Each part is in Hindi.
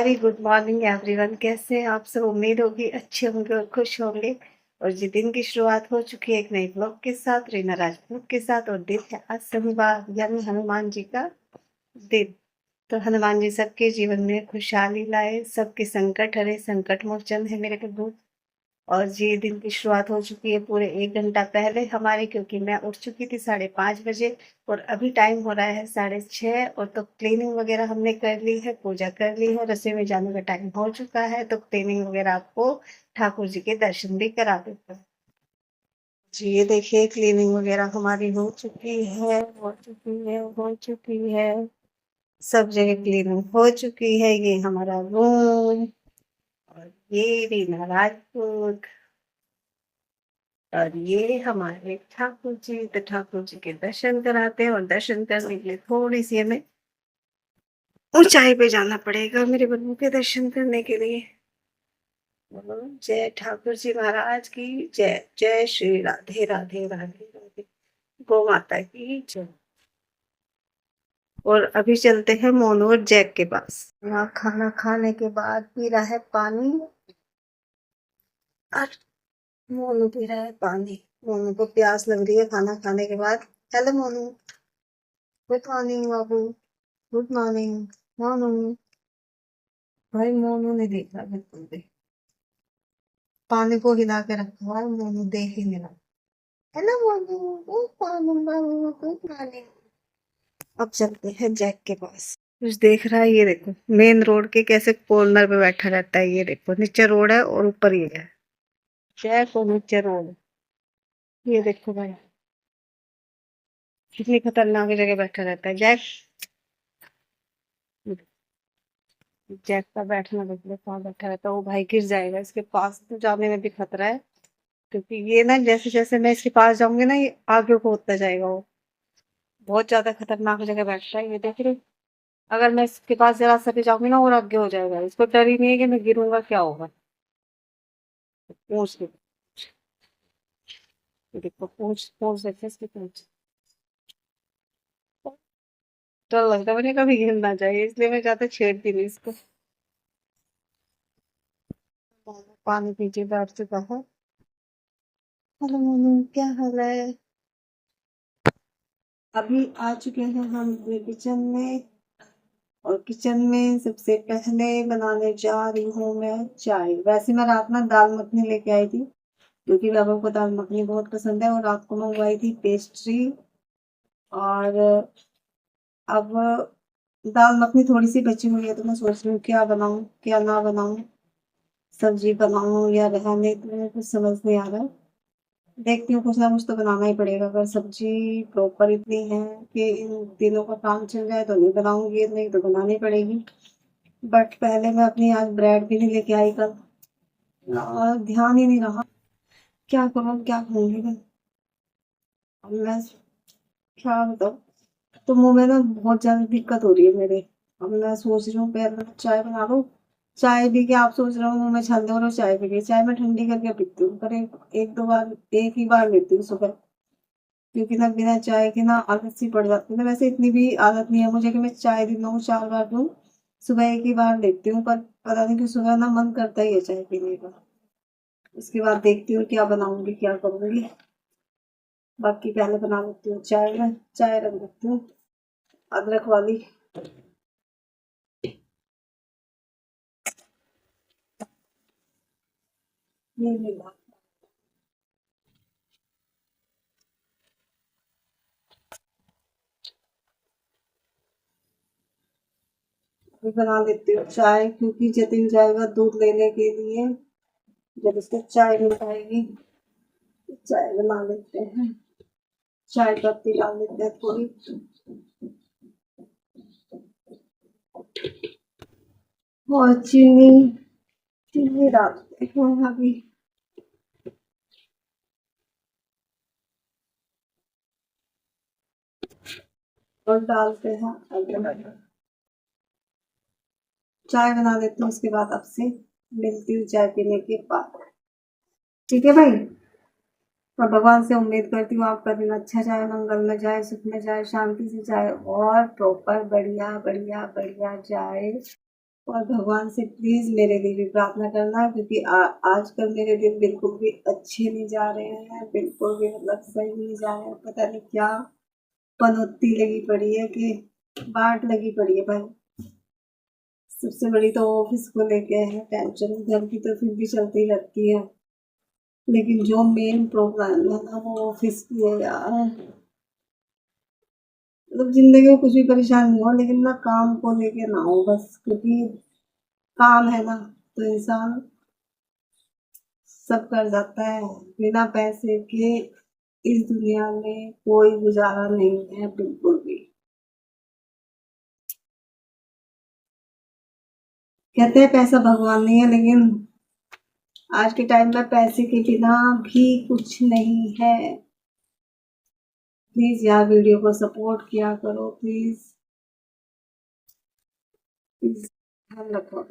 Very good morning everyone. कैसे हैं आप सब? उम्मीद होगी अच्छे होंगे और खुश होंगे। और जी दिन की शुरुआत हो चुकी है एक नई ब्लॉग के साथ, रीना राजपूत के साथ। और दिन है आज शनिवार, यानी हनुमान जी का दिन। तो हनुमान जी सबके जीवन में खुशहाली लाए, सबके संकट हरे, संकट मोचन है मेरे प्रभु। और जी दिन की शुरुआत हो चुकी है पूरे 1 घंटा पहले हमारी, क्योंकि मैं उठ चुकी थी 5:30 बजे। और अभी टाइम हो रहा है 6:30। और तो क्लीनिंग वगैरह हमने कर ली है, पूजा कर ली है, रसोई में जाने का टाइम हो चुका है। तो क्लीनिंग वगैरह आपको ठाकुर जी के दर्शन भी करा देते हैं। जी ये देखिए, क्लीनिंग वगैरह हमारी हो चुकी है, हो चुकी है, हो चुकी है। सब जगह क्लीनिंग हो चुकी है। ये हमारा रूम, और ये रीना राजपूत, और ये हमारे ठाकुर जी। तो ठाकुर जी के दर्शन कराते हैं, और दर्शन करने के लिए थोड़ी सी हमें ऊंचाई पे जाना पड़ेगा मेरे बन्नू के दर्शन करने के लिए। बोलो जय ठाकुर जी महाराज की जय। जय श्री राधे राधे राधे राधे। गौ माता की जय। और अभी चलते हैं मोनू और जैक के पास। यहाँ खाना खाने के बाद पी रहा है पानी, और मोनू पी रहा है पानी। मोनू को प्यास लग रही है खाना खाने के बाद। हेलो मोनू। गुड मॉर्निंग बाबू। Good morning Monu. भाई मोनू नहीं देख रहा बिल्कुल भी। पानी को हिला के रखा हुआ है, मोनू देख ही नहीं रहा। हेलो मोनू। गुड मॉर्निंग बाबू। Good morning. अब चलते हैं जैक के पास। कुछ देख रहा है, ये देखो मेन रोड के कैसे कॉर्नर पे बैठा रहता है। ये देखो नीचे रोड है और ऊपर ये है। जैक और नीचे रोड। ये देखो भाई, कितनी खतरनाक जगह बैठा रहता है जैक। जैक का बैठना देख लो कहाँ बैठा रहता है। वो भाई गिर जाएगा, इसके पास तो जाने में भी खतरा है। क्योंकि ये ना, जैसे जैसे मैं इसके पास जाऊंगी ना, ये आगे को होता जाएगा। वो बहुत ज्यादा खतरनाक जगह बैठता है, ये देख रही। अगर मैं इसके पास जरा सा भी जाऊंगी ना, और आगे हो जाएगा। इसको डर ही नहीं है कि मैं गिरूंगा क्या होगा। पूछ देखो, पूछ पूछ देखो इसकी पूछ। डर लगता है मुझे कभी गिरना चाहिए, इसलिए मैं ज्यादा छेड़ती नहीं इसको। पानी पीछे बैठ चुका है। हेलो मोनू, क्या हाल है? अभी आ चुके हैं हम अपने किचन में। और किचन में सबसे पहले बनाने जा रही हूँ मैं चाय। वैसे मैं रात में दाल मखनी लेके आई थी, क्योंकि बाबा को दाल मखनी बहुत पसंद है। और रात को मंगवाई थी पेस्ट्री। और अब दाल मखनी थोड़ी सी बची हुई है, तो मैं सोच रही हूँ क्या बनाऊँ क्या ना बनाऊँ। सब्जी बनाऊँ या रहने दूँ, कुछ समझ नहीं आ रहा है। देखती हूँ, कुछ ना कुछ तो बनाना ही पड़ेगा। अगर सब्जी प्रॉपर इतनी है कि इन दिनों का काम चल जाए तो नहीं बनाऊंगी, नहीं तो बनानी पड़ेगी। बट पहले मैं अपनी आज ब्रेड भी नहीं लेके आई कल, और ध्यान ही नहीं रहा। क्या करूँ क्या खाऊंगी मैं? अब मैं क्या बताऊँ। तो मुंह में ना बहुत ज्यादा दिक्कत हो रही है मेरे। अब मैं सोच रही हूँ पहले चाय बना लूँ। चाय पी के आप सोच रहे हो मुंह में छाले हो, और चाय पी के, चाय मैं ठंडी करके पीती हूँ। पर एक दो बार, एक ही बार लेती हूँ सुबह। क्योंकि ना बिना चाय के ना आदत सी पड़ जाती है। वैसे इतनी भी आदत नहीं है मुझे कि मैं चाय दिन में 4 बार दूं। सुबह एक ही बार लेती हूँ, पर पता नहीं कि सुबह ना मन करता ही है चाय पीने का। उसके बाद देखती हूँ क्या बनाऊंगी क्या करूंगी। बाकी पहले बना लेती हूँ चाय। में चाय रख देती हूँ, अदरक वाली। ये ले ला। अभी बना लेती हूँ चाय, क्योंकि जतिन जाएगा दूध लेने के लिए। जब उसको चाय मिल पाएगी तो चाय बना लेते हैं। चाय पत्ती डाल लेते हैं थोड़ी, और चीनी। चीनी डालते हैं अभी। और डालते हैं अदरक। चाय बना लेती हूँ, उसके बाद आपसे मिलती हूँ चाय पीने के बाद। ठीक है भाई। और भगवान से उम्मीद करती हूँ आपका दिन अच्छा जाए, मंगल में जाए, सुख में जाए, शांति से जाए, और प्रॉपर बढ़िया बढ़िया बढ़िया जाए। और भगवान से प्लीज मेरे लिए भी प्रार्थना करना, क्योंकि आजकल मेरे दिन बिल्कुल भी अच्छे नहीं जा रहे हैं, बिल्कुल भी मतलब सही नहीं जा रहे हैं। पता नहीं क्या पनौती लगी पड़ी है कि बाट लगी पड़ी है भाई। सबसे बड़ी तो ऑफिस को लेके है टेंशन, घर की तो फिर भी चलती रहती है, लेकिन जो मेन प्रॉब्लम है ना वो ऑफिस की है यार। मतलब जिंदगी में कुछ भी परेशान नहीं हो, लेकिन ना काम को लेके ना हो बस, क्योंकि काम है ना तो इंसान सब कर जाता है। बिना पैसे के इस दुनिया में कोई गुजारा नहीं है बिल्कुल भी। कहते हैं पैसा भगवान नहीं है, लेकिन आज के टाइम में पैसे के बिना भी कुछ नहीं है। प्लीज यार वीडियो को सपोर्ट किया करो प्लीज, प्लीज ध्यान रखो।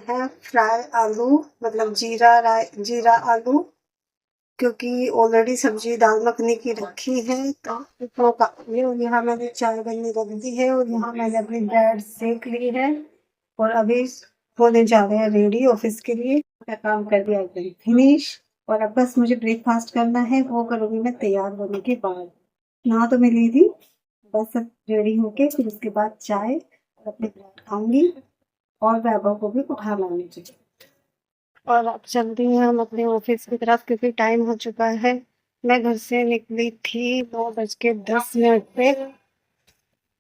है फ्राई आलू, मतलब जीरा आलू, क्योंकि ऑलरेडी सब्जी दाल मखनी की रखी है तो वो काफी। और यहाँ मैंने चाय बनने रख दी है, और यहाँ मैंने अपनी ब्रेड सेक ली है, और अभी होने जा रहे हैं रेडी ऑफिस के लिए। मैं काम कर दिया एकदम फिनिश, और अब बस मुझे ब्रेकफास्ट करना है, वो करूँगी मैं तैयार होने के बाद। नहा तो मैं ली थी, बस अब रेडी होके फिर उसके बाद चाय और अपने ब्रेड खाऊंगी, और वैभव को भी उठा लाऊंगी मुझे। और अब चलती हैं हम अपने ऑफिस की तरफ, क्योंकि टाइम हो चुका है। मैं घर से निकली थी 9:10 पे,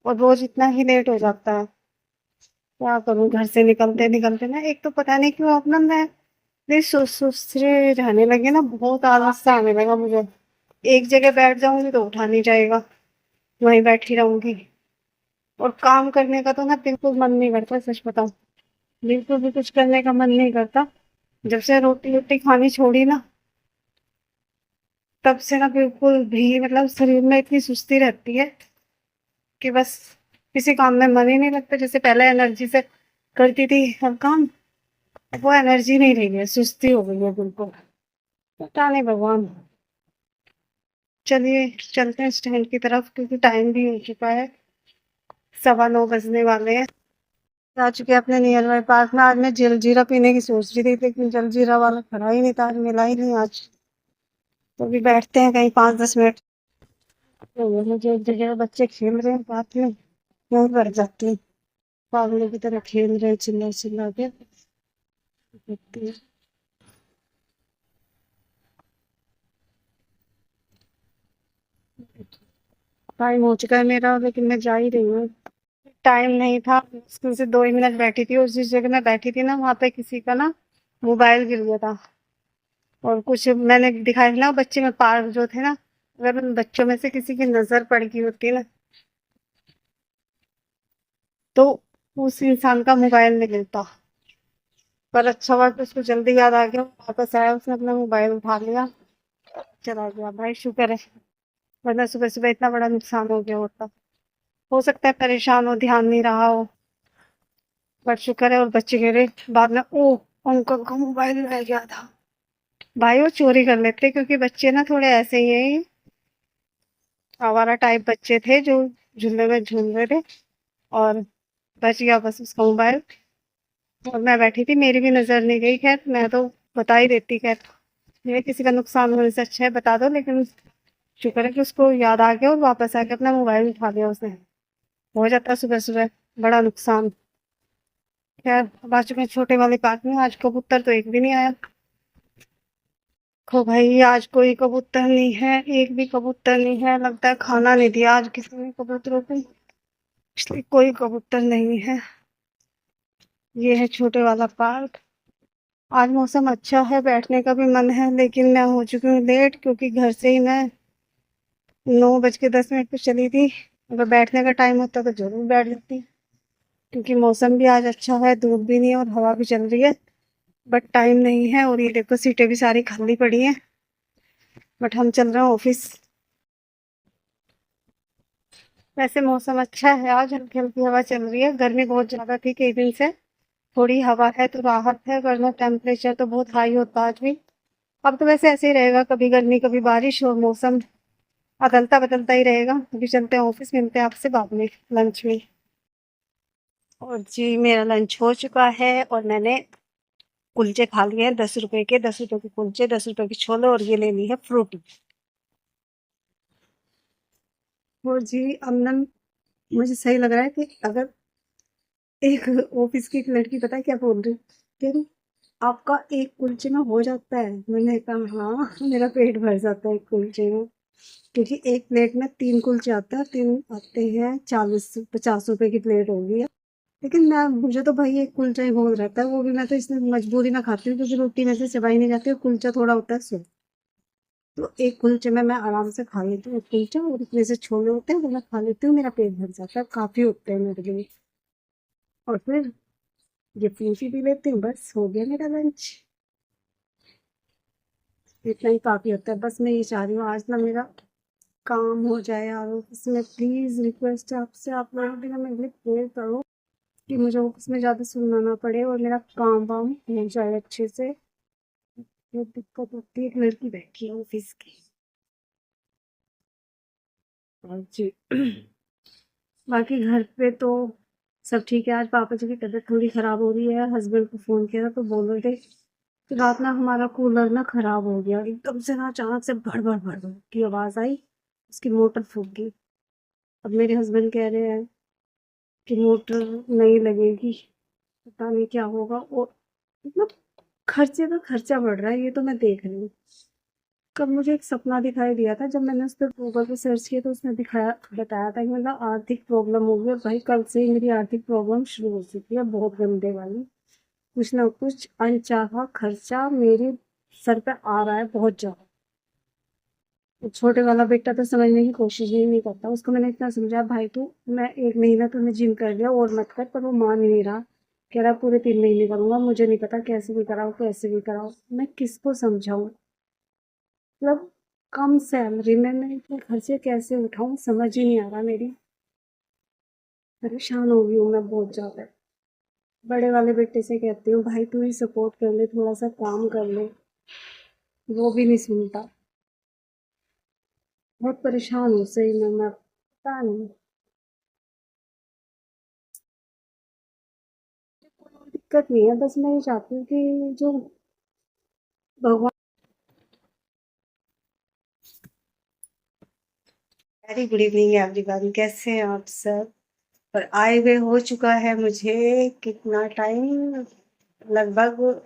और रोज इतना ही लेट हो जाता है। क्या करूं, घर से निकलते निकलते ना, एक तो पता नहीं क्यों अपना मैं सुस्ती रहने लगी ना, बहुत आलस सा आने लगा मुझे। एक जगह बैठ जाऊंगी तो उठा नहीं जाएगा, वहीं बैठी रहूंगी। और काम करने का तो ना बिल्कुल मन नहीं करता, सच बताऊं, बिल्कुल भी कुछ करने का मन नहीं करता। जब से रोटी रोटी खानी छोड़ी ना, तब से ना बिल्कुल भी मतलब शरीर में इतनी सुस्ती रहती है कि बस किसी काम में मन ही नहीं लगता। जैसे पहले एनर्जी से करती थी हर काम, वो एनर्जी नहीं रही है, सुस्ती हो गई है बिल्कुल। पता नहीं भगवान। चलिए चलते हैं स्टैंड की तरफ, क्योंकि टाइम भी हो चुका है, 9:15 बजने वाले हैं। आ चुके हैं अपने नियर बाई पार्क में। आज मैं जलजीरा पीने की सोच रही थी, लेकिन जलजीरा वाला खड़ा ही नहीं था, आज मिला ही नहीं आज। तो अभी बैठते हैं कहीं 5-10 मिनट। तो मुझे एक जगह बच्चे खेल रहे हैं पार्क में, वहीं बैठ जाती हूँ। पागलों की तरह खेल रहे हैं चिल्ला चिल्ला के, देखती हूँ। टाइम हो चुका है मेरा, लेकिन मैं जा ही रही हूँ। टाइम नहीं था, मुश्किल से 2 ही मिनट बैठी थी, और जिस जगह मैं बैठी थी ना वहां पे किसी का ना मोबाइल गिर गया था। और कुछ मैंने दिखाया था ना बच्चे में पार्क जो थे ना, अगर उन बच्चों में से किसी की नजर पड़ गई होती ना, तो उस इंसान का मोबाइल नहीं मिलता। पर अच्छा हुआ कि उसको जल्दी याद आ गया, वापस आया, उसने अपना मोबाइल उठा लिया, चला गया। भाई शुक्र है, वरना सुबह सुबह इतना बड़ा नुकसान हो गया होता। हो सकता है परेशान हो, ध्यान नहीं रहा हो, बट शुक्र है। और बच्चे कह रहे बाद में, ओ अंकल का मोबाइल रह गया था। भाई वो चोरी कर लेते, क्योंकि बच्चे ना थोड़े ऐसे ही हैं, आवारा टाइप बच्चे थे जो झूले में झूल रहे थे, और बच गया बस उसका मोबाइल। और मैं बैठी थी, मेरी भी नजर नहीं गई, खैर मैं तो बता ही देती। खैर ये किसी का नुकसान होने से अच्छा है बता दो, लेकिन शुक्र है कि उसको याद आ गया और वापस आके अपना मोबाइल उठा लिया उसने। हो जाता सुबह सुबह बड़ा नुकसान। खैर अब आ चुके हैं छोटे वाले पार्क में। आज कबूतर तो एक भी नहीं आया। देखो भाई, आज कोई कबूतर नहीं है, एक भी कबूतर नहीं है। लगता है खाना नहीं दिया आज किसी ने कबूतरों को, इसलिए कोई कबूतर नहीं है। ये है छोटे वाला पार्क। आज मौसम अच्छा है, बैठने का भी मन है, लेकिन मैं हो चुकी हूँ लेट, क्योंकि घर से ही मैं 9:10 पे चली थी। अगर बैठने का टाइम होता तो जरूर बैठ जाती, क्योंकि मौसम भी आज अच्छा है, धूप भी नहीं है और हवा भी चल रही है। बट टाइम नहीं है, और ये देखो सीटें भी सारी खाली पड़ी हैं। बट हम चल रहे हैं ऑफिस। वैसे मौसम अच्छा है, आज हल्की हल्की हवा चल रही है। गर्मी बहुत ज्यादा थी कई दिन से, थोड़ी हवा है तो राहत है, वरना टेम्परेचर तो बहुत हाई होता आज भी। अब तो वैसे ऐसे ही रहेगा, कभी गर्मी कभी बारिश, और मौसम बदलता बदलता ही रहेगा। अभी चलते हैं ऑफिस, मिलते हैं आपसे बाद में लंच में। और जी मेरा लंच हो चुका है और मैंने कुलचे खा लिए हैं 10 रुपए के। 10 रुपए के कुलचे, 10 रुपए के छोले और ये ले ली है फ्रूटी। और जी अब ना मुझे सही लग रहा है कि अगर एक ऑफिस की एक लड़की पता है क्या बोल रही, कह रही आपका एक कुलचे में हो जाता है। मैंने कहा हाँ मेरा पेट भर जाता है एक कुलचे में, क्योंकि एक प्लेट में 3 कुलचे आते हैं। 3 आते हैं 40-50 रुपए की प्लेट होगी। लेकिन मैं मुझे तो भाई एक कुलचा ही बहुत रहता है, वो भी मैं तो इसमें मजबूरी में खाती हूँ क्योंकि रोटी में से चबाई नहीं जाती और कुलचा थोड़ा होता है सो। तो एक कुलचे में मैं आराम से खा लेती हूँ एक कुलचा, और इसमें से छोले होते हैं वो मैं खा लेती हूँ, मेरा पेट भर जाता है, काफी होते हैं मेरे लिए। और फिर ये फ्रूटी पी लेती हूँ, बस हो गया मेरा लंच। इतना ही काफी होता है। बस मैं ये चाह रही हूँ आज ना मेरा काम हो जाए यार ऑफिस में। प्लीज रिक्वेस्ट है आपसे, आप लोग भी ना मेरे लिए प्रे करो कि मुझे ऑफिस में ज्यादा सुनना ना पड़े और मेरा काम वाम हो जाए अच्छे से। ये दिक्कत होती है, एक लड़की बैठी है ऑफिस की। और जी बाकी घर पे तो सब ठीक है। आज पापा जी की तबीयत थोड़ी खराब हो रही है। हस्बैंड को फोन किया था तो बोल रहे थे कि रात ना हमारा कूलर ना खराब हो गया एकदम से, ना अचानक से भड़ भड़ भड़ भड़ की आवाज आई, उसकी मोटर फूक गई। अब मेरे हस्बैंड कह रहे हैं कि मोटर नहीं लगेगी, पता नहीं क्या होगा। और मतलब खर्चे का खर्चा बढ़ रहा है, ये तो मैं देख रही हूँ। कब मुझे एक सपना दिखाई दिया था, जब मैंने उस पर गूगल पे सर्च किया तो उसने दिखाया बताया था कि मतलब आर्थिक प्रॉब्लम होगी। और भाई कल से ही मेरी आर्थिक प्रॉब्लम शुरू हो चुकी है, बहुत गंदे वाली। कुछ ना कुछ अनचाहा खर्चा मेरे सर पे आ रहा है बहुत ज्यादा। वो छोटे वाला बेटा तो समझने की कोशिश ही नहीं करता, उसको मैंने इतना समझाया भाई तू, मैं 1 महीना तूने जिम कर लिया और मत कर, पर वो मान ही नहीं रहा। कह रहा पूरे 3 महीने करूंगा, मुझे नहीं पता कैसे भी कराओ कैसे भी कराओ। मैं किसको समझाऊं, मतलब कम सैलरी में मैं इतने खर्चे कैसे उठाऊं, समझ ही नहीं आ रहा मेरी। परेशान हो गई हूँ मैं बहुत ज्यादा। बड़े वाले बेटे से कहती हूँ भाई तू ही सपोर्ट कर ले, थोड़ा सा काम कर ले, वो भी नहीं सुनता। बहुत परेशान हूँ सही में मैं, पता नहीं। कोई दिक्कत नहीं है, बस मैं ये चाहती हूँ कि जो भगवान। वेरी गुड इवनिंग एवरीवन, कैसे हैं आप सब। पर आए हुए हो चुका है मुझे कितना टाइम, लगभग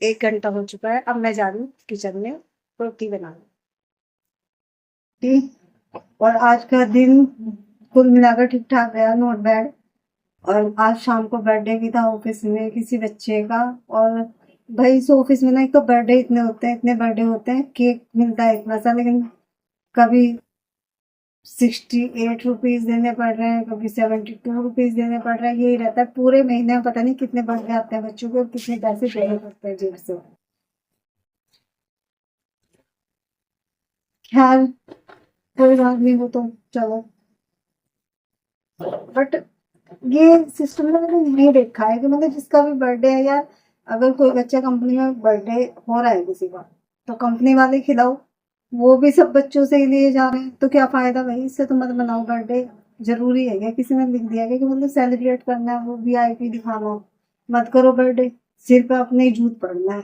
1 घंटा हो चुका है। अब मैं जा रही हूँ किचन में रोटी बनाने। ठीक। और आज का दिन कुल मिलाकर ठीक ठाक गया, नॉट बैड। और आज शाम को बर्थडे भी था ऑफिस में किसी बच्चे का। और भाई इस ऑफिस में ना एक तो बर्थडे इतने होते हैं, इतने बर्थडे होते हैं, केक मिलता है इतना सा, लेकिन कभी 68 रुपीज देने पड़ रहे हैं, कभी 72 रुपीज देने पड़ रहे हैं। यही रहता है पूरे महीने में, पता नहीं कितने बर्थडे आते हैं बच्चों को और कितने पैसे देने पड़ते हैं जेब से। खैर कोई बात नहीं, वो तो चलो। बट ये सिस्टम ना मैंने नहीं देखा है कि मतलब जिसका भी बर्थडे है यार, अगर कोई बच्चा कंपनी में बर्थडे हो रहा है किसी का, तो कंपनी वाले खिलाओ। वो भी सब बच्चों से ही लिए जा रहे हैं, तो क्या फायदा भाई, इससे तो मत बनाओ बर्थडे। जरूरी है क्या, किसी ने लिख दिया है कि मतलब सेलिब्रेट करना है वो वीआईपी दिखाना है, मत करो बर्थडे। सिर पे अपने ही जूत पड़ना है।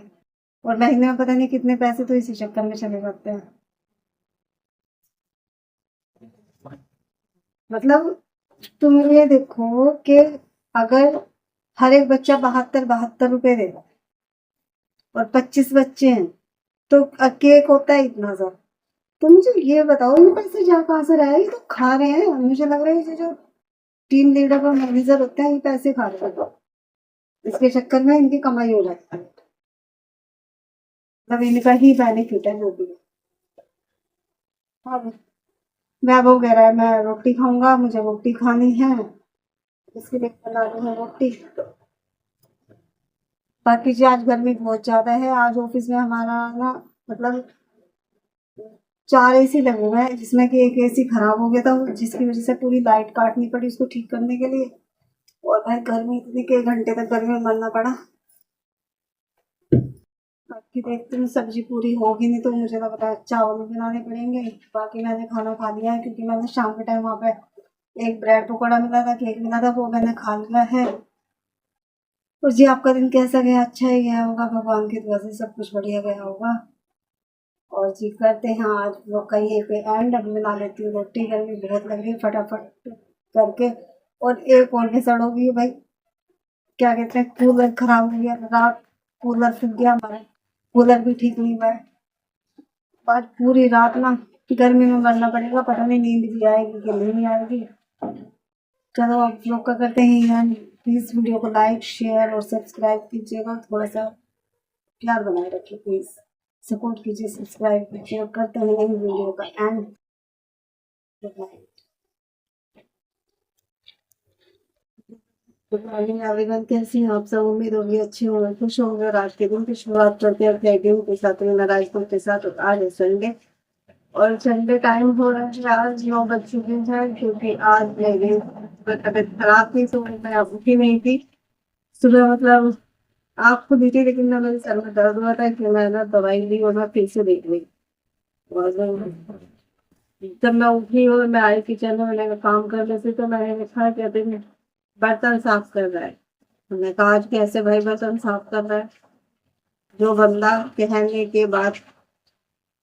और महीने में पता नहीं कितने पैसे तो इसी चक्कर में चले जाते हैं। मतलब तुम ये देखो कि अगर हर एक बच्चा 72-72 रुपए दे रहा है और 25 बच्चे हैं, तो केक होता है इतना सा। तो मुझे ये बताओ ये पैसे जा कहाँ से रहे हैं, ये तो खा रहे हैं। मुझे लग रहा है ये जो टीम लीडर और मैनेजर होते हैं ये पैसे खा रहे हैं, इसके चक्कर में इनकी कमाई हो जाती है। मतलब इनका ही बेनिफिट है जो भी है। अब मैं वो कह रहा है मैं रोटी खाऊंगा, मुझे रोटी खानी है, इसके लिए बना रही हूँ रोटी। बाकी जी आज गर्मी बहुत ज्यादा है। आज ऑफिस में हमारा ना मतलब 4 एसी लगे हुए हैं, जिसमें कि एक एसी खराब हो गया था, जिसकी वजह से पूरी लाइट काटनी पड़ी उसको ठीक करने के लिए। और भाई गर्मी इतनी के घंटे तक गर्मी में मरना पड़ा। बाकी देखती हूँ सब्जी पूरी होगी नहीं तो मुझे लग रहा है चावल बनाने पड़ेंगे। बाकी मैंने खाना खा लिया है क्योंकि मैंने शाम के टाइम वहाँ पे एक ब्रेड पकौड़ा मिला था, केक मिला था, वो मैंने खा लिया है। और जी आपका दिन कैसा गया? अच्छा ही गया होगा, भगवान की दुआ से सब कुछ बढ़िया गया होगा। और जी करते हैं आज लोग का यहीं पे एंड। अब बना लेती हूँ रोटी, गर्मी बहुत लग रही है, फटाफट करके। और एक और घिसड़ हो गई है भाई, क्या कहते हैं, कूलर खराब हो गया रात, कूलर फूक गया हमारा, कूलर भी ठीक नहीं हुआ है। आज पूरी रात ना गर्मी में मरना पड़ेगा, पता नहीं नींद भी आएगी कि नहीं आएगी। चलो आप लोग का करते हैं यार, प्लीज वीडियो को लाइक शेयर और सब्सक्राइब कीजिएगा, थोड़ा सा प्यार बनाए रखिए प्लीज, सपोर्ट कीजिए, सब्सक्राइब कीजिए। और करते हैं यही वीडियो का and. Good night. Good morning everyone, कैसी हैं आप सब? उम्मीद होगी अच्छी होंगे, खुश होंगे। और आज के दिन की शुरुआत करते हैं थैंक्यू के साथ, नाराजपुर के साथ। और आज है संडे, और संडे टाइम हो रहा है आज 9 बज चुके हैं, क्योंकि आज मेरी तबीयत खराब थी तो मैं उठी नहीं थी सुबह। मतलब आँख खुली थी लेकिन ना मेरे सर में दर्द हुआ था कि मैं ना दवाई ली और मैं फिर से देख ली। और जब मैं उठी और मैं आई किचन में, मैंने काम करने से तो मैंने देखा कि अभी बर्तन साफ कर रहा है। मैंने कहा आज कैसे भाई बर्तन साफ कर रहा है? जो बंदा कहने के बाद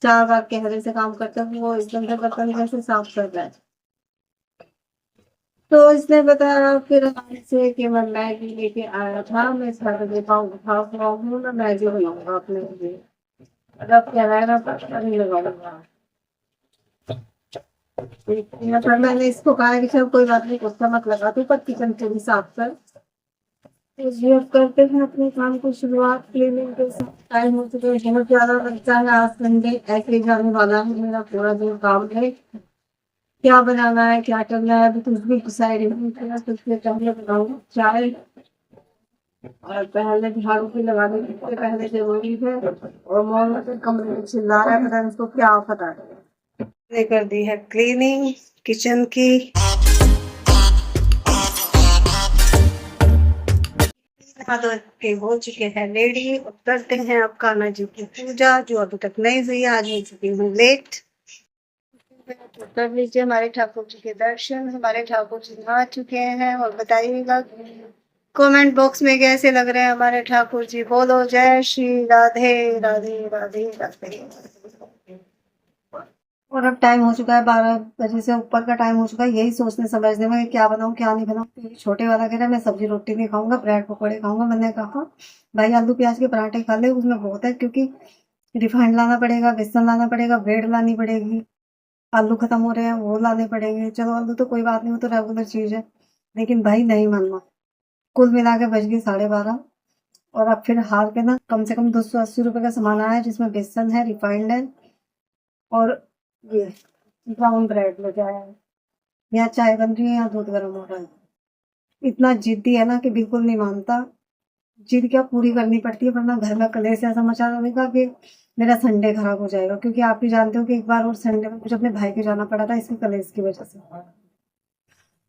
4 बार कहने से काम करता है, वो एकदम से बर्तन कैसे साफ कर रहा है? तो इसने बताया फिर से कि मैं मैगी लेके आया था, मैं सैटरडे का उठा हुआ हूँ, मैं मैगी बनाऊंगा अपने लिए। अब कह रहा है ना पता नहीं लगाऊंगा। मतलब मैंने इसको कहा है कि चल कोई बात नहीं, गुस्सा मत लगा तू, पर किचन को भी साफ कर। तो ये अब करते हैं अपने काम को शुरुआत। क्लीनिंग के साथ टाइम हो चुके हैं, बहुत ज्यादा लगता है। आज संडे ऐसे ही जाने वाला है, मेरा पूरा दिन काम है, क्या बनाना है क्या करना है अभी कुछ भी डिसाइड नहीं किया। सबसे पहले बनाऊंगी चाय, और पहले झाड़ू भी लगाने से पहले जरूरी है। और मोहन के कमरे में चिल्ला रहा है, पता नहीं उसको क्या पता है। ये कर दी है क्लीनिंग किचन की। नहा धो के हो चुके हैं रेडी, और करते हैं अब कान्हा जी की पूजा, जो अभी तक नहीं हुई है। आज हो चुकी हूँ लेट। तो कर लीजिए हमारे ठाकुर जी के दर्शन। हमारे ठाकुर जी नहा चुके हैं, और बताइएगा कमेंट बॉक्स में कैसे लग रहे हैं हमारे ठाकुर जी। बोलो जय श्री राधे राधे राधे राधे। और अब टाइम हो चुका है 12 बजे से ऊपर का टाइम हो चुका है, यही सोचने समझने में कि क्या बनाऊं क्या नहीं बनाऊं। क्योंकि छोटे वाला कह रहा है मैं सब्जी रोटी नहीं खाऊंगा, ब्रेड पकौड़े खाऊंगा। मैंने कहा भाई आलू प्याज के पराठे खा ले, उसमें बहुत है, क्योंकि रिफाइंड लाना पड़ेगा, बेसन लाना पड़ेगा, ब्रेड लानी पड़ेगी, आलू खत्म हो रहे हैं वो लाने पड़ेंगे। चलो आलू तो कोई बात नहीं, वो तो रेगुलर चीज है, लेकिन भाई नहीं मानना। कुल मिला के बज गई 12:30। और अब फिर हार के ना कम से कम 280 रुपये का सामान आया है, जिसमें बेसन है, रिफाइंड है, और ये ब्राउन ब्रेड लेके आया है। यहाँ चाय बन रही है, यहाँ दूध गर्म हो रहा है। इतना जिद्दी है ना कि बिल्कुल नहीं मानता। जिद क्या पूरी करनी पड़ती है, वरना घर में कलेश ऐसा मचा देगा कि मेरा संडे खराब हो जाएगा। क्योंकि आप भी जानते हो कि एक बार और संडे में मुझे अपने भाई के जाना पड़ा था, इसके कलेश की वजह से।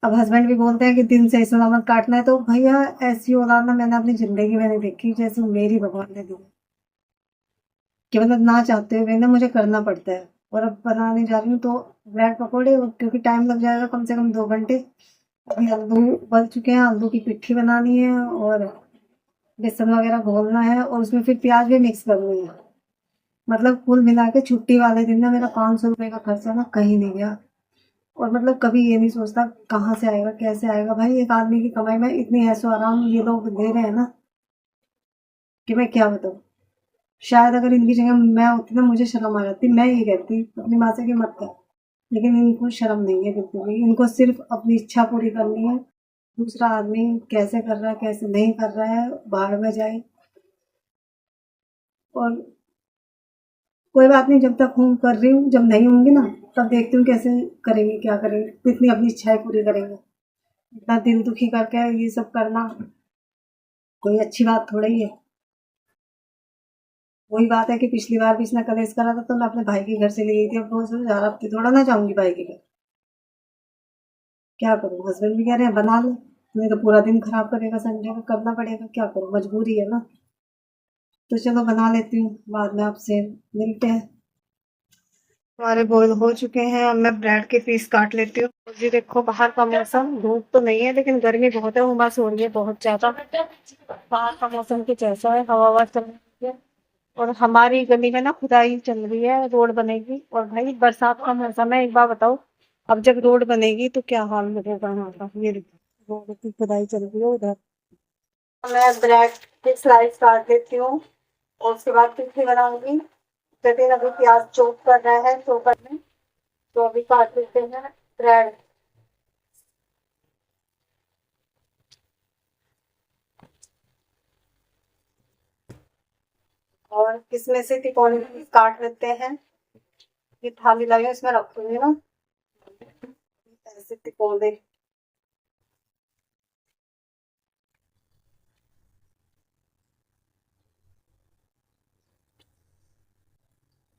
अब हस्बैंड भी बोलते हैं कि दिन से सलामत काटना है, तो भैया ऐसी औलाद ना मैंने अपनी जिंदगी में नहीं देखी, जैसे मेरी भगवान ने दी, कि मतलब ना चाहते हुए ना मुझे करना पड़ता है। और अब बनाने जा रही हूँ तो ब्रेड पकौड़े, क्योंकि टाइम लग जाएगा कम से कम 2 घंटे। अभी आलू उबल चुके हैं, आलू की पिट्ठी बनानी है, और बेसन वगैरह घोलना है, और उसमें फिर प्याज भी मिक्स करनी है। मतलब कुल मिला के छुट्टी वाले दिन ना मेरा 500 रुपये का खर्चा ना कहीं नहीं गया। और मतलब कभी ये नहीं सोचता कहाँ से आएगा कैसे आएगा। भाई एक आदमी की कमाई में इतनी ऐसो आराम ये लोग दे रहे हैं ना, कि मैं क्या बताऊँ। शायद अगर इनकी जगह मैं होती ना, मुझे शर्म आ जाती, मैं ये कहती अपनी माँ से कि मत कर। लेकिन इनको शर्म नहीं है बिल्कुल भी, इनको सिर्फ अपनी इच्छा पूरी करनी है। दूसरा आदमी कैसे कर रहा है कैसे नहीं कर रहा है बाहर में जाए। और कोई बात नहीं, जब तक हूँ कर रही हूँ, जब नहीं होंगी ना तब देखती हूँ कैसे करेंगे क्या करेंगे, कितनी अपनी इच्छाएं पूरी करेंगे। इतना दिल दुखी करके ये सब करना कोई अच्छी बात थोड़ा ही है। वही बात है कि पिछली बार भी इसने कलेश करा था तो मैं अपने भाई के घर से ले गई थी, अब रोज रोज यार अब की थोड़ा ना जाऊंगी भाई के घर। क्या करूँ, हस्बैंड भी कह रहे हैं बना ले, नहीं तो पूरा दिन खराब करेगा, संडे को करना पड़ेगा, क्या करूँ, मजबूरी है ना। तो चलो बना लेती हूँ, बाद में आपसे मिलते हैं। हमारे बॉईल हो चुके हैं। अब मैं ब्रेड के पीस काट लेती हूँ। और जी देखो बाहर का मौसम, धूप तो नहीं है लेकिन गर्मी बहुत है, उमस हो रही है बहुत ज्यादा। बाहर का मौसम कुछ ऐसा है, हवा हवा चल रही है। और हमारी गली में ना खुदाई चल रही है, रोड बनेगी। और भाई बरसात का मौसम है, एक बार बताओ अब जब रोड बनेगी तो क्या हाल होगा यहाँ का। ये देखो, रोड की खुदाई चल रही है उधर। मैं ब्रेड की स्लाइस काट देती हूँ और उसके बाद टिक्की बनाऊंगी। जतिन अभी प्याज चॉप कर रहा है चॉपर में, तो अभी काट देते हैं ब्रेड। और इसमें से तिकोने पीस काट लेते हैं। ये थाली लाई हूँ, इसमें रखूंगी ना, ऐसे तिकोने।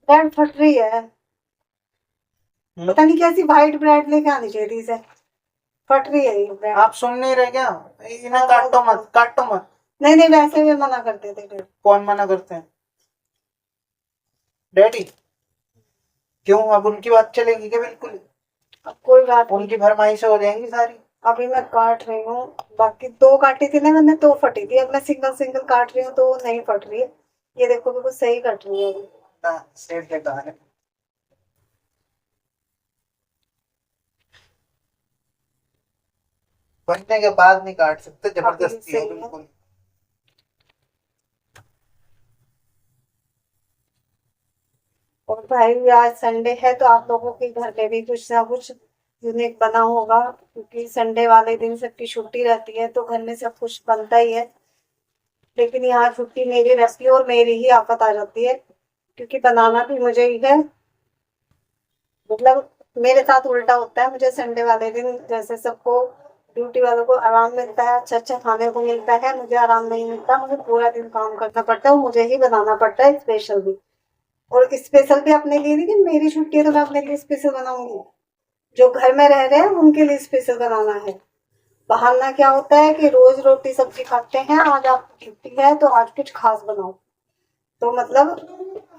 ब्रेड फट रही है, पता नहीं कैसी वाइट ब्रेड लेके आनी चाहिए थी इसे। फट रही है ये ब्रेड। आप सुन नहीं रहे क्या? इन्हें काटो मत, काटो मत। नहीं नहीं, वैसे भी मना करते थे डैडी। कौन मना करते हैं? डैडी? क्यों, अब उनकी बात चलेगी क्या? बिल्कुल अब कोई बात नहीं, उनकी फरमाइशें हो जाएंगी सारी। अभी मैं काट रही हूँ। बाकी दो काटी थी ना मैंने, तो फटी थी। अब मैं सिंगल सिंगल काट रही हूँ तो नहीं फट रही है। ये देखो बिल्कुल सही कट रही है अभी। हाँ, सेठ के कहा है। बनने के बाद नहीं काट सकते, जबरदस्ती है सही है। बिल्कुल। और भाई आज संडे है तो आप लोगों के घर पे भी कुछ ना कुछ यूनिक बना होगा, क्योंकि संडे वाले दिन सबकी छुट्टी रहती है तो घर में सब कुछ बनता ही है। लेकिन यहाँ छुट्टी मेरी रहती है और मेरी ही आफत आ जाती है, क्योंकि बनाना भी मुझे ही है। मतलब मेरे साथ उल्टा होता है, मुझे संडे वाले दिन जैसे सबको ड्यूटी वालों को आराम मिलता है, अच्छा अच्छा खाने को मिलता है, मुझे आराम नहीं मिलता। मुझे पूरा दिन काम करना पड़ता है और मुझे ही बनाना पड़ता है स्पेशल भी। और स्पेशल भी अपने लिए नहीं कि मेरी छुट्टी है तो मैं अपने लिए स्पेशल बनाऊंगी। जो घर में रह रहे हैं उनके लिए स्पेशल बनाना है। बहाना क्या होता है कि रोज रोटी सब्जी खाते हैं, आज आपकी छुट्टी है तो आज कुछ खास बनाओ। तो मतलब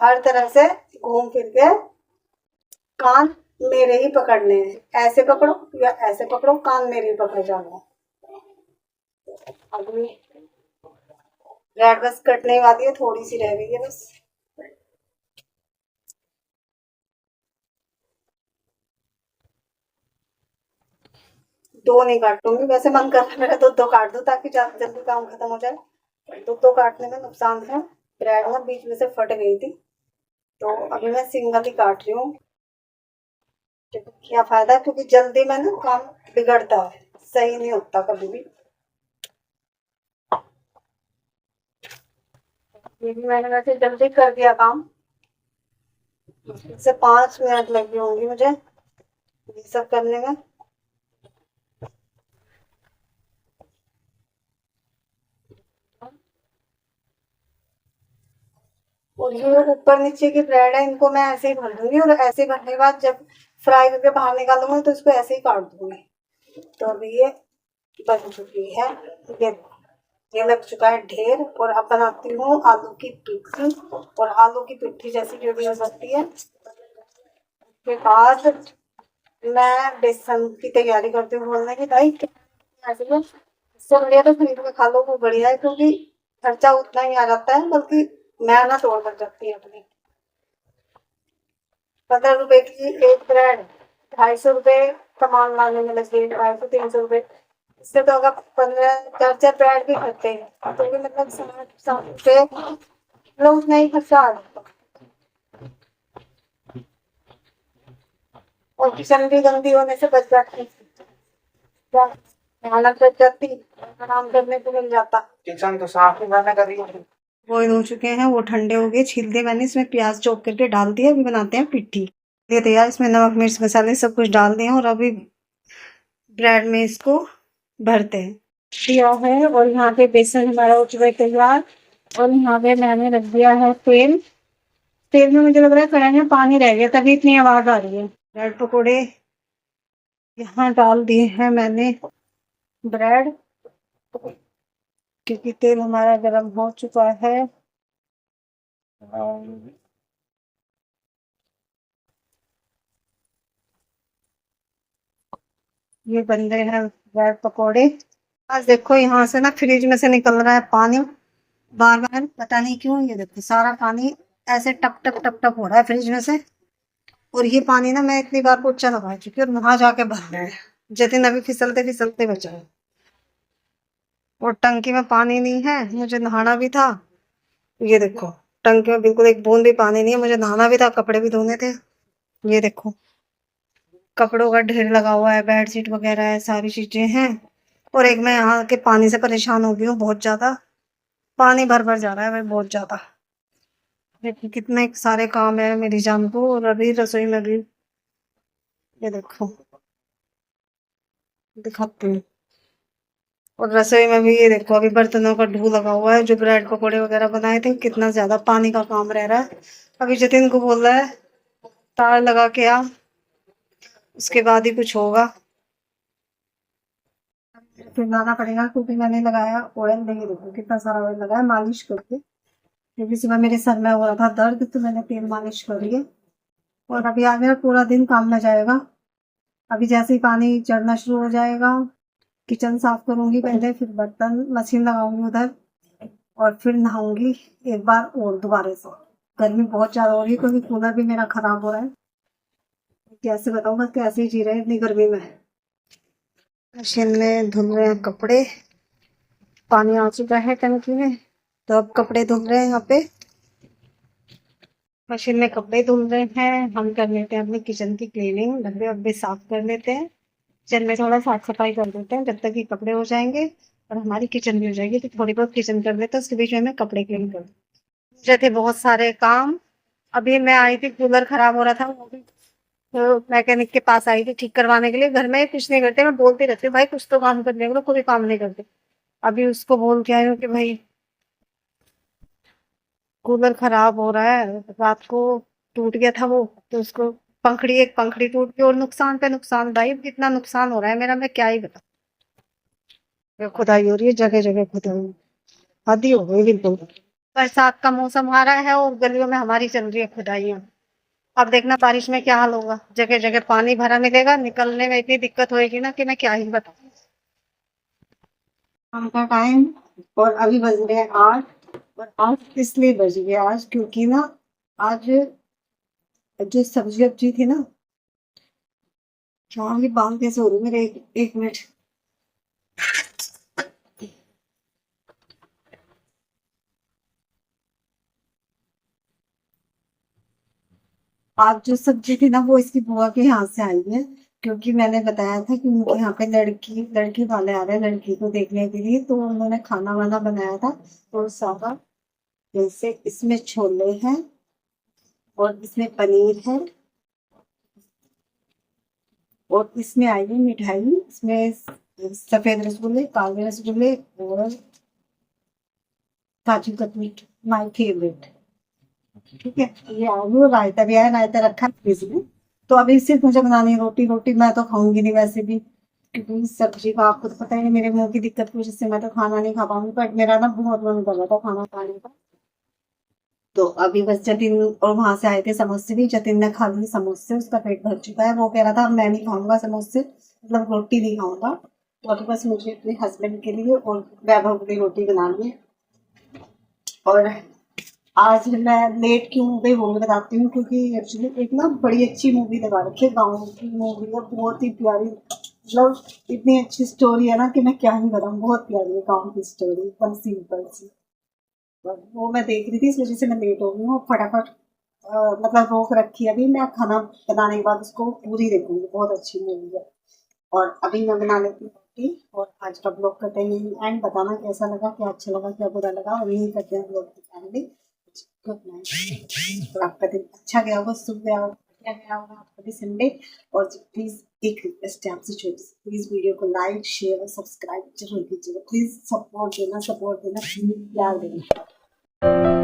हर तरह से घूम फिर के कान मेरे ही पकड़ने हैं। ऐसे पकड़ो या ऐसे पकड़ो, कान मेरे ही पकड़ जाना। अभी रेड बस कटने वाली है, थोड़ी सी रह गई है बस। दो नहीं काटूंगी, वैसे मन कर रहा है मेरा, दो काट दो ताकि जल्दी काम खत्म हो जाए। दो काटने में नुकसान है, ब्रेड ना बीच में से फट गई थी, तो अभी मैं सिंगल ही काट रही हूँ। क्या फायदा, क्योंकि जल्दी में ना काम बिगड़ता है, सही नहीं होता कभी भी। ये भी मैंने वैसे जल्दी कर दिया काम, इससे 5 मिनट लगी होंगी मुझे ये सब करने में। और ये ऊपर नीचे की ब्रेड है, इनको मैं ऐसे ही भर दूंगी और ऐसे ही भरने के बाद जब फ्राई करके बाहर निकालूंगी तो इसको ऐसे ही काट दूंगी। तो अभी ये बन चुकी है, ये लग चुका है ढेर। और अब बनाती हूँ आलू की पिट्ठी। और आलू की पिट्ठी जैसी वीडियो बनती है उसके बाद मैं बेसन की तैयारी करती हूँ बोलने की। भाई ऐसे में इससे बढ़िया तो खरीद के खा लो, वो बढ़िया है, क्योंकि खर्चा उतना ही आ जाता है, बल्कि मेहनत और बढ़ जाती है अपनी। 15 रुपए की एक ब्रेड, 250 रुपए सामान लाने में लगे, 250 300 रुपए। इससे तो अगर 15 4 ब्रेड भी खाते हैं तो भी मतलब 60 60 रुपए मतलब उतना ही खर्चा आ जाता है। और किचन भी गंदी होने से बच जाती है, मेहनत बच जाती, आराम करने को मिल जाता। किचन तो साफ ही मैंने करी है। बॉईल हो चुके हैं, वो ठंडे हो गए, छील दिए मैंने, इसमें प्याज चॉप करके डाल दिया। अभी बनाते हैं पिट्ठी। ये तैयार, इसमें नमक मिर्च मसाले सब कुछ डाल दिए और अभी ब्रेड में इसको भरते हैं। दिया है और यहाँ पे बेसन हमारा हो चुका है तैयार। और यहाँ पे मैंने रख दिया है तेल। तेल में मुझे लग रहा है कढ़ाई में पानी रह गया, तभी इतनी आवाज आ रही है। ब्रेड पकोड़े यहाँ डाल दिए हैं मैंने ब्रेड, क्योंकि तेल हमारा गर्म हो चुका है। और ये बन रहे हैं ब्रेड पकौड़े। आज देखो यहाँ से ना फ्रिज में से निकल रहा है पानी बार बार, पता नहीं क्यों। ये देखो सारा पानी ऐसे टप टप टप टप हो रहा है फ्रिज में से। और ये पानी ना मैं इतनी बार पोछा लगा चुकी हूँ और वहां जाके भर रहा है। जतिन अभी फिसलते फिसलते बचा है। और टंकी में पानी नहीं है, मुझे नहाना भी था। ये देखो टंकी में बिल्कुल एक बूंद भी पानी नहीं है, मुझे नहाना भी था, कपड़े भी धोने थे। ये देखो कपड़ों का ढेर लगा हुआ है, बेडशीट वगैरह है, सारी चीजें हैं। और एक मैं यहाँ के पानी से परेशान हो गई हूँ बहुत ज्यादा। पानी भर भर जा रहा है भाई बहुत ज्यादा। देखो कितने सारे काम है मेरी जान को। और अभी रसोई में भी ये देखो दिखाती हूँ। और रसोई में भी ये देखो अभी बर्तनों का ढू लगा हुआ है। जो ब्रेड पकौड़े वगैरह बनाए थे, कितना ज्यादा पानी का काम रह रहा है। अभी जतिन को बोल रहा है तार लगा के आ, उसके बाद ही कुछ होगा। फिर लाना पड़ेगा क्योंकि मैंने लगाया ऑयल। नहीं देखो कितना सारा ऑयल लगाया मालिश करके, क्योंकि सुबह मेरे सर में हो रहा था दर्द, तो मैंने तेल मालिश करी है। और अभी आज मेरा पूरा दिन काम में जाएगा। अभी जैसे ही पानी चढ़ना शुरू हो जाएगा, किचन साफ करूंगी पहले, फिर बर्तन मशीन लगाऊंगी उधर, और फिर नहाऊंगी एक बार और दोबारा से। गर्मी बहुत ज्यादा हो रही है क्योंकि कूलर भी मेरा खराब हो रहा है। कैसे बताऊँ बस कैसे ही जी रहे हैं इतनी गर्मी में। मशीन में धुल रहे हैं कपड़े, पानी आ चुका है टंकी में, तो अब कपड़े धुल रहे हैं यहाँ पे। मशीन में कपड़े धुल रहे हैं। हम कर लेते हैं अपनी किचन की क्लीनिंग, डब्बे वब्बे साफ कर लेते हैं। किचन में थोड़ा साफ सफाई कर देते हैं जब तक कि कपड़े हो जाएंगे और हमारी किचन भी हो जाएगी। तो थोड़ी बहुत किचन कर लेते हैं, उसके बीच में मैं कपड़े क्लीन कर मुझे थे बहुत सारे काम। अभी मैं आई थी, कूलर खराब हो रहा था, वो भी तो मैकेनिक के पास आई थी ठीक करवाने के लिए। घर में कुछ नहीं करते, मैं बोलती रहती हूँ भाई कुछ तो काम कर लेंगे, कोई काम नहीं करते। अभी उसको बोल के आई हूँ कि भाई कूलर खराब हो रहा है, रात को टूट गया था वो, तो उसको पंखड़ी, एक पंखड़ी टूट गई। और नुकसान पे नुकसान भाई, कितना नुकसान हो रहा है मेरा, मैं क्या ही बताऊं। ये खुदाई हो रही है जगह जगह, खुदाई हद ही हो गई बिल्कुल। बरसात का मौसम आ रहा है और गलियों में हमारी चल रही है खुदाइयाँ। अब देखना बारिश में क्या हाल होगा, जगह जगह पानी भरा मिलेगा, निकलने में इतनी दिक्कत होगी ना कि मैं क्या ही बताऊं। शाम का टाइम और अभी बज रहे हैं 8। और 8 इसलिए बज गए आज क्योंकि ना आज जो सब्जी वब्जी थी ना, शाम की बाल कैसे हो रही मेरे, एक मिनट। आज जो सब्जी थी ना वो इसकी बुआ के यहाँ से आई है, क्योंकि मैंने बताया था कि उनके यहाँ पे लड़की लड़की वाले आ रहे हैं लड़की को देखने के लिए, तो उन्होंने खाना वाना बनाया था। और सारा जैसे इसमें छोले हैं और इसमें पनीर है और इसमें आई है मिठाई, इसमें सफेद रसगुल्ले, काले रसगुल्ले और काजू कतली, माय फेवरेट। ठीक है, ये आलू रायता भी है, रायता रखा है फ्रिज में। तो अभी सिर्फ मुझे बनानी है रोटी। रोटी मैं तो खाऊंगी नहीं वैसे भी, क्योंकि सब्जी का आपको तो पता ही है मेरे मुंह की दिक्कत की वजह से मैं तो खाना नहीं खा पाऊंगी। बट मेरा ना बहुत मन कर रहा था खाना खाने का। तो अभी बस जतिन और वहां से आए थे समोसे भी, जतिन ने खा लिए समोसे, उसका पेट भर चुका है। वो कह रहा था मैं नहीं खाऊंगा समोसे, मतलब रोटी नहीं खाऊंगा। तो अभी बस मुझे अपने हस्बैंड के लिए और वैभव के लिए रोटी बनानी है। और आज मैं लेट क्यों हो गई वो भी बताती हूँ, क्योंकि एक्चुअली एक ना बड़ी अच्छी मूवी लगा रखी है, गाँव की मूवी है, बहुत ही प्यारी। मतलब इतनी अच्छी स्टोरी है ना कि मैं क्या ही बताऊँ, बहुत प्यारी है गाँव की स्टोरी, एकदम सिंपल सी। वो मैं देख रही थी, इस वजह से मैं लेट हो गई हूँ फटाफट। मतलब रोक रखी है अभी, मैं खाना बनाने के बाद उसको पूरी देखूंगी, बहुत अच्छी मूवी है। और अभी मैं बना लेती हूँ रोटी। और आज का ब्लॉग करते हैं यहीं एंड। बताना कैसा लगा, क्या अच्छा लगा, क्या बुरा लगा, और यही करते हैं ब्लॉग की फैमिली। Good night. और आपका दिन अच्छा गया होगा, शुभ गया होगा, क्या गया होगा आपका भी संडे। और प्लीज एक रिक्वेस्ट है आपसे छोटी सी, प्लीज वीडियो को लाइक शेयर और सब्सक्राइब जरूर कीजिएगा। प्लीज सपोर्ट देना, प्लीज प्यार देना।